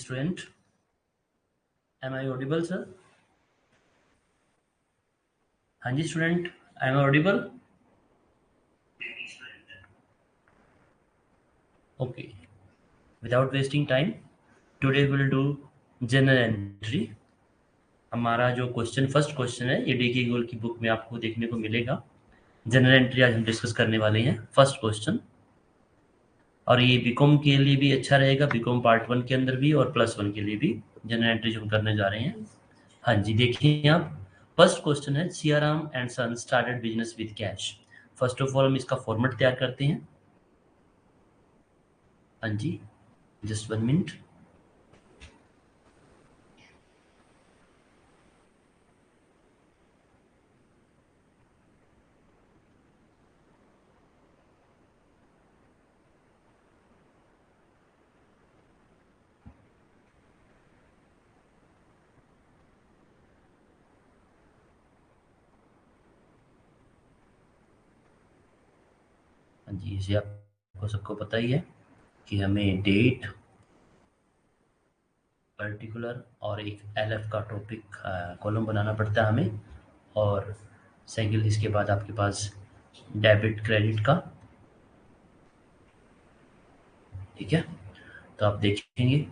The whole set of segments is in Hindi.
student, am I audible, sir? हाँ जी student, am I audible? Okay. Without wasting time, today we'll do general entry. हमारा जो फर्स्ट क्वेश्चन है ये डी के गोल की बुक में आपको देखने को मिलेगा। जनरल एंट्री आज हम डिस्कस करने वाले हैं, फर्स्ट क्वेश्चन। और ये बीकॉम के लिए भी अच्छा रहेगा, बीकॉम पार्ट 1 के अंदर भी और +1 के लिए भी जनरल एंट्री जो हम करने जा रहे हैं। हाँ जी, देखिए आप, फर्स्ट क्वेश्चन है Siyaram and son started business with cash. First of all हम इसका फॉर्मेट तैयार करते हैं। हाँ जी, जस्ट 1 मिनट। हाँ जी, इसे आपको सबको पता ही है कि हमें डेट, पर्टिकुलर और एक एलएफ का टॉपिक कॉलम बनाना पड़ता है हमें। और सेकंड इसके बाद आपके पास डेबिट क्रेडिट का, ठीक है। तो आप देखेंगे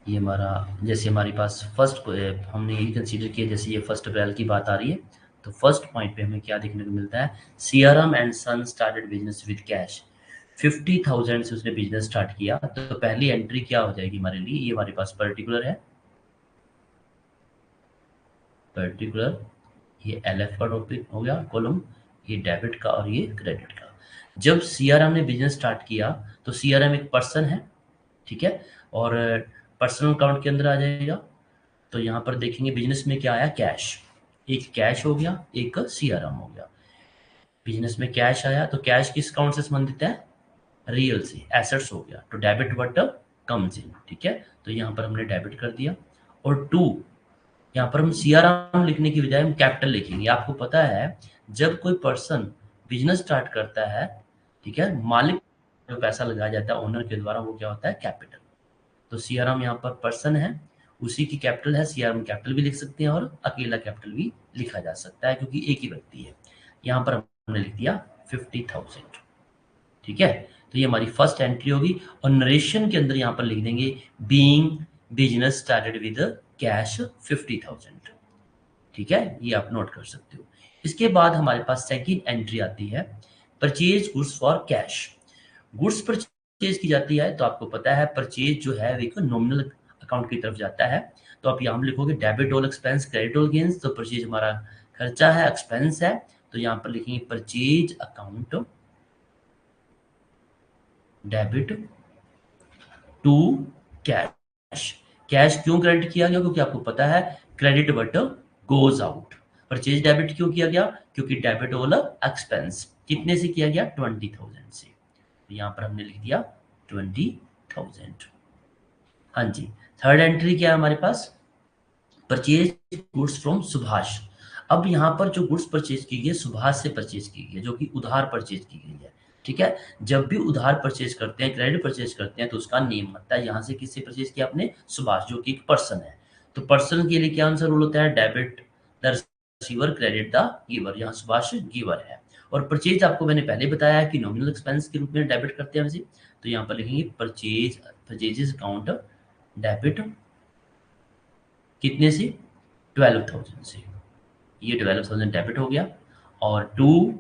ये हमारा, जैसे हमारे पास फर्स्ट हमने ये कंसीडर किया, जैसे ये 1 अप्रैल की बात आ रही है, तो फर्स्ट पॉइंट पे हमें क्या देखने को मिलता है, Siyaram and son started business with cash. 50,000 से उसने बिजनेस स्टार्ट किया। तो पहली एंट्री क्या हो जाएगी हमारे लिए, ये हमारे पास पर्टिकुलर है, पर्टिकुलर, ये एलएफ का टॉपिक हो गया कॉलम, ये डेबिट का और ये क्रेडिट का। जब सीआरएम ने बिजनेस स्टार्ट किया तो सीआरएम एक पर्सन है, ठीक है, और पर्सनल अकाउंट के अंदर आ जाएगा। तो यहाँ पर देखेंगे बिजनेस में क्या आया, कैश। एक कैश हो गया, एक सीआरएम हो गया। बिजनेस में कैश आया तो कैश किस अकाउंट से संबंधित है, रियल से, एसेट्स हो गया। तो डेबिट वट कम्स इन, ठीक है। तो यहाँ पर हमने डेबिट कर दिया। और टू, यहाँ पर हम सीआरएम लिखने की बजाय हम कैपिटल लिखेंगे। आपको पता है जब कोई पर्सन बिजनेस स्टार्ट करता है, ठीक है, मालिक जो पैसा लगाया जाता है ओनर के द्वारा, वो क्या होता है, कैपिटल। तो सीआरएम यहाँ पर पर्सन है, उसी की कैपिटल है, सीआरएम कैपिटल भी लिख सकते हैं और अकेला कैपिटल भी लिखा जा सकता है क्योंकि एक ही व्यक्ति है। यहाँ पर हमने लिख दिया 50,000, ठीक है। तो ये हमारी फर्स्ट एंट्री होगी। और नरेशन के अंदर यहाँ पर लिख देंगे being business started with cash 50,000, ठीक है, ये आप नोट कर सकते हो। इसके बाद हमारे पास सेकंड एंट्री आती है, purchase goods for cash. Goods purchase की जाती है तो आपको पता है परचेज जो है एक नॉमिनल अकाउंट की तरफ जाता है। तो आप यहाँ लिखोगे debit all expense credit all gains. तो परचेज हमारा खर्चा है, एक्सपेंस है, तो यहाँ पर लिखेंगे purchase account debit to cash. Cash क्यों क्रेडिट किया गया, क्योंकि आपको पता है credit but goes out. Purchase debit क्यों किया गया, क्योंकि डेबिट ऑल एक्सपेंस कितने से किया गया, 20,000 से। तो यहाँ पर हमने लिख दिया 20,000। हाँ जी, थर्ड एंट्री क्या है हमारे पास, परचेज गुड्स फ्रॉम सुभाष। अब यहाँ पर जो गुड्स परचेज की गई है सुभाष से परचेज की गई है, जो कि उधार परचेज की गई है, ठीक है। जब भी उधार परचेज करते हैं, क्रेडिट परचेज करते हैं, तो उसका नेम बनता है। यहाँ से किससे परचेज किया आपने, सुभाष, जो कि एक पर्सन है। तो पर्सन के लिए क्या आंसर रूल होता है, debit the receiver credit the giver. यहाँ सुभाष गिवर है। और परचेज आपको मैंने पहले बताया कि नॉमिनल एक्सपेंस के रूप में डेबिट करते हैं वैसे। तो यहाँ पर लिखेंगे परचेजेस अकाउंट डेबिट कितने से, 12,000 से। ये 12,000 डेबिट हो गया। और टू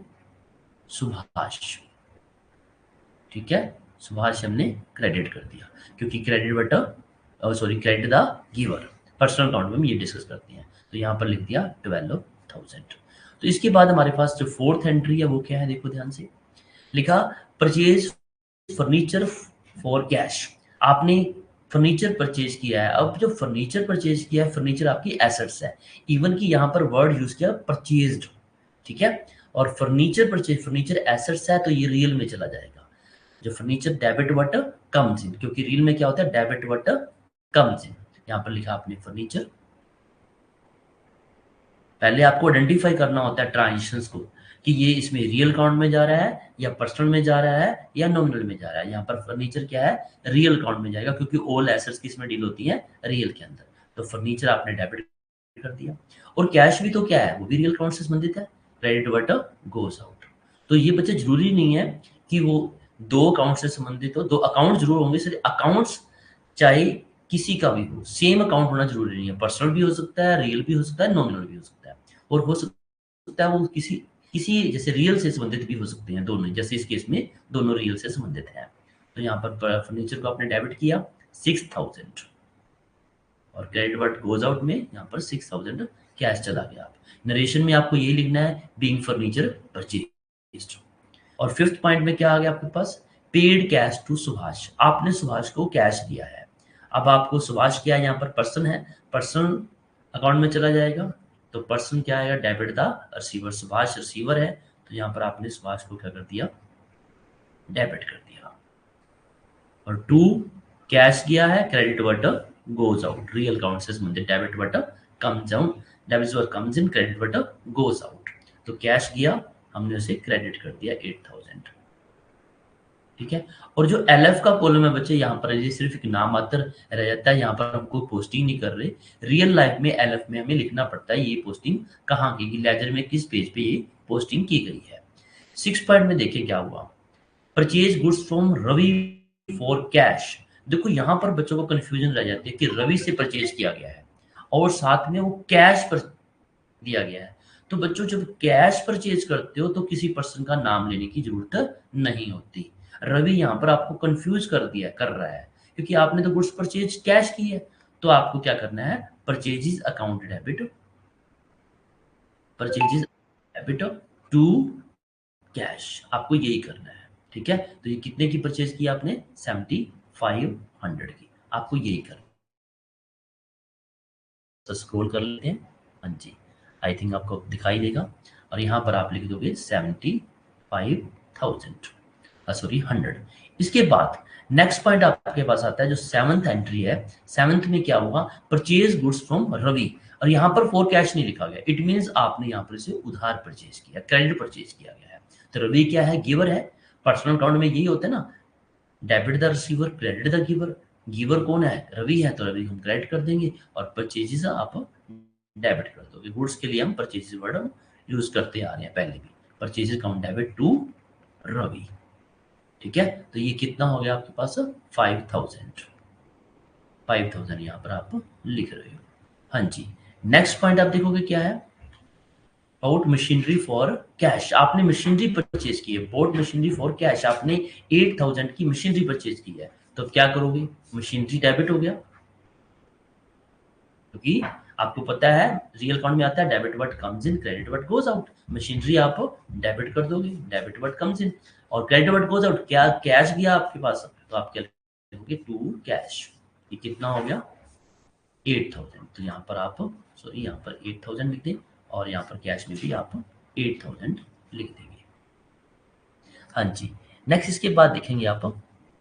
सुभाष, ठीक है, सुभाष हमने क्रेडिट कर दिया क्योंकि credit credit the giver, personal account में हम ये डिस्कस करते हैं। तो यहाँ पर लिख दिया 12,000। तो इसके बाद हमारे पास जो फोर्थ एंट्री है वो क्या है, देखो ध्यान से, लिखा परचेज फर्नीचर फॉर कैश। आपने फर्नीचर परचेज किया है। अब जो फर्नीचर परचेज किया है, फर्नीचर आपकी एसेट्स है। इवन कि यहाँ पर वर्ड यूज किया परचेज्ड, ठीक है। और फर्नीचर परचेज, फर्नीचर एसेट्स है तो ये रियल में चला जाएगा। जो furniture debit what comes in, क्योंकि रियल में क्या होता है, डेबिट वट कम्स इन। यहाँ पर लिखा आपने फर्नीचर पहले आपको आइडेंटिफाई करना होता है ट्रांजिशंस को कि ये इसमें रियल काउंट में जा रहा है या पर्सनल में जा रहा है या नॉमिनल में जा रहा है। यहाँ पर फर्नीचर क्या है, रियल काउंट में जाएगा क्योंकि ऑल एसेट्स किस में डील होती है, रियल के अंदर। तो फर्नीचर आपने डेबिट कर दिया। और कैश भी तो क्या है, वो भी रियल काउंट से संबंधित है, क्रेडिट बट गोज आउट। तो ये बच्चे जरूरी नहीं है कि वो दो अकाउंट से संबंधित हो, दो अकाउंट जरूर होंगे, सिर्फ अकाउंट्स चाहे किसी का भी हो, सेम अकाउंट होना जरूरी नहीं है। पर्सनल भी हो सकता है, रियल भी हो सकता है, नॉमिनल भी हो सकता है, और हो सकता है वो किसी किसी जैसे रियल से संबंधित भी हो सकते हैं दोनों, जैसे इस केस में दोनों रियल से संबंधित हैं। तो यहाँ पर फर्नीचर को आपने डेबिट किया 6000 और क्रेडिट वर्ड गोज आउट में यहाँ पर 6000 कैश चला गया। आप नरेशन में आपको यही लिखना है, बीइंग फर्नीचर परचेज्ड। और फिफ्थ पॉइंट में क्या आ गया आपके पास, पेड कैश टू सुभाष। आपने सुभाष को कैश दिया है। अब आपको सुभाष क्या है, यहाँ पर पर्सन है, पर्सन अकाउंट में चला जाएगा। तो पर्सन क्या आएगा, debit the receiver. Subhash receiver है, तो यहाँ पर आपने सुभाष को क्या कर दिया, डेबिट कर दिया। और टू कैश गया है, credit word goes out, real count से संबंधित debit word comes out, debit word comes in, credit word goes out. तो कैश गया, हमने उसे क्रेडिट कर दिया 8000। ठीक है। और जो एलएफ का कॉलम है बच्चे, यहाँ पर ये सिर्फ एक नाम मात्र रह जाता है, यहाँ पर हम कोई पोस्टिंग नहीं कर रहे। रियल लाइफ में एलएफ में हमें लिखना पड़ता है ये पोस्टिंग कहाँ की, लेजर में किस पेज पे ये पोस्टिंग की गई है। 6 पॉइंट में देखिए क्या हुआ, purchase goods from Ravi for cash. देखो यहाँ पर बच्चों को कंफ्यूजन रह जाती है कि रवि से परचेज किया गया है और साथ में वो कैश पर दिया गया है। तो बच्चों जब कैश परचेज करते हो तो किसी पर्सन का नाम लेने की जरूरत नहीं होती। रवि यहाँ पर आपको कंफ्यूज कर रहा है क्योंकि आपने तो गुड्स परचेज कैश की है। तो आपको क्या करना है, purchases account debit, purchases debit to cash, आपको यही करना है। ठीक है। तो ये कितने की परचेज की आपने, 7500 की, आपको यही करना। तो स्क्रॉल कर लेते हैं, हाँ जी, आई थिंक आपको दिखाई देगा। और यहाँ पर आप लिख दोगे 75,000, सॉरी 100। इसके बाद नेक्स्ट पॉइंट आपके पास आता है जो सेवंथ एंट्री है। सेवंथ में क्या होगा, परचेज गुड्स फ्रॉम रवि, और यहाँ पर फॉर कैश नहीं लिखा गया, इट मीन्स आपने यहाँ पर इसे उधार परचेज किया, क्रेडिट परचेज किया गया है। तो रवि क्या है, गिवर है। पर्सनल अकाउंट में यही होता है ना, debit the receiver, credit the giver. Giver कौन है, रवि है, तो रवि हम क्रेडिट कर देंगे और परचेजेस आप डेबिट कर दोगे। गुड्स के लिए हम परचेजेस वर्ड यूज करते आ रहे हैं पहले भी, purchases account debit to Ravi. ठीक है। तो ये कितना हो गया आपके पास, 5000, 5000 यहाँ पर आप लिख रहे हो। हाँ जी। नेक्स्ट पॉइंट आप देखोगे क्या है, बोट मशीनरी फॉर कैश। आपने मशीनरी परचेज की है, बोट मशीनरी फॉर कैश, आपने 8000 की मशीनरी परचेज की है। तो क्या करोगे, मशीनरी डेबिट हो गया क्योंकि आपको पता है रियल अकाउंट में आता है debit word comes in, credit word goes out. Machinery आप डेबिट कर दोगे, डेबिट वर्ड कम्स इन, और क्रेडिट वर्ड गोज आउट, क्या कैश गया आपके पास, तो आप क्या लिखोगे, टू कैश। ये कितना हो गया, 8000। तो यहाँ पर आप, सॉरी यहाँ पर 8000 लिख दें और यहाँ पर कैश में भी आप 8000 लिख देंगे। हाँ जी। नेक्स्ट इसके बाद देखेंगे आप,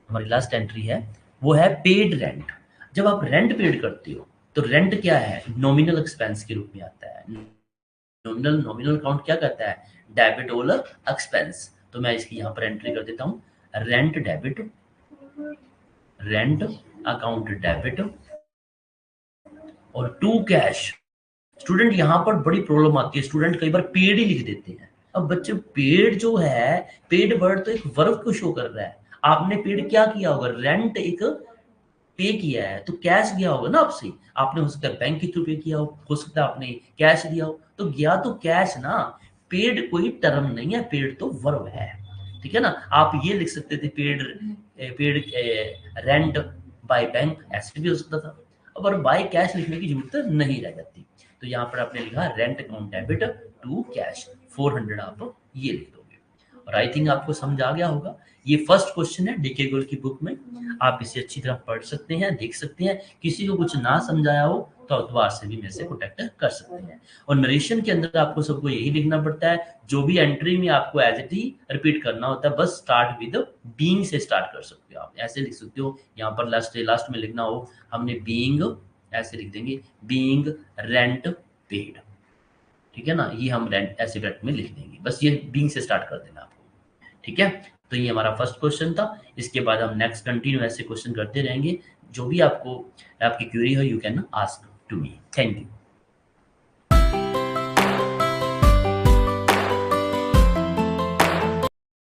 हमारी लास्ट एंट्री है वो है पेड रेंट। जब आप रेंट पेड करते हो तो रेंट क्या है, नॉमिनल एक्सपेंस के रूप में आता है। नॉमिनल अकाउंट क्या कहता है, डेबिट ऑल एक्सपेंस। तो मैं इसकी यहाँ पर एंट्री कर देता हूँ, rent debit, rent account debit और टू कैश। स्टूडेंट यहाँ पर बड़ी प्रॉब्लम आती है, स्टूडेंट कई बार पेड ही लिख देते हैं। अब बच्चे पेड जो है, पेड वर्ड तो एक वर्ब को शो कर रहा है। आपने पेड क्या किया होगा, रेंट एक पे किया है तो कैश गया होगा ना आपसे, आपने हो सकता है बैंक के थ्रू पे किया हो सकता है आपने कैश दिया हो, तो गया तो कैश ना। पेड कोई टर्म नहीं है, पेड तो वर्ब है। ठीक है ना। आप ये लिख सकते थे paid, paid rent by bank, ऐसे भी हो सकता था। और बाय कैश लिखने की जरूरत नहीं रह जाती। तो यहाँ पर आपने लिखा rent account debit to cash 400, आप ये लिख दोगे। और आई थिंक आपको समझ आ गया होगा। ये फर्स्ट क्वेश्चन है डीके गोल की बुक में, आप इसे अच्छी तरह पढ़ सकते हैं, देख सकते हैं। किसी को कुछ ना समझाया हो तो दोबारा से भी मेरे से कॉन्टेक्ट कर सकते हैं। और नरेशन के अंदर आपको सबको यही लिखना पड़ता है, जो भी एंट्री में आपको एज इट ही रिपीट करना होता है, बस स्टार्ट विद बीइंग से स्टार्ट कर सकते हो। आप ऐसे लिख सकते हो, यहाँ पर लास्ट में लिखना हो, हमने बीइंग ऐसे लिख देंगे, बीइंग रेंट पेड। ठीक है ना, ये हम ऐसे ब्रैकेट में लिख देंगे, बस ये बीइंग से स्टार्ट कर देना आपको, ठीक है। तो ये हमारा फर्स्ट क्वेश्चन था। इसके बाद हम नेक्स्ट कंटिन्यू ऐसे क्वेश्चन करते रहेंगे। जो भी आपको आपकी क्वेरी हो, you can ask to me. Thank you.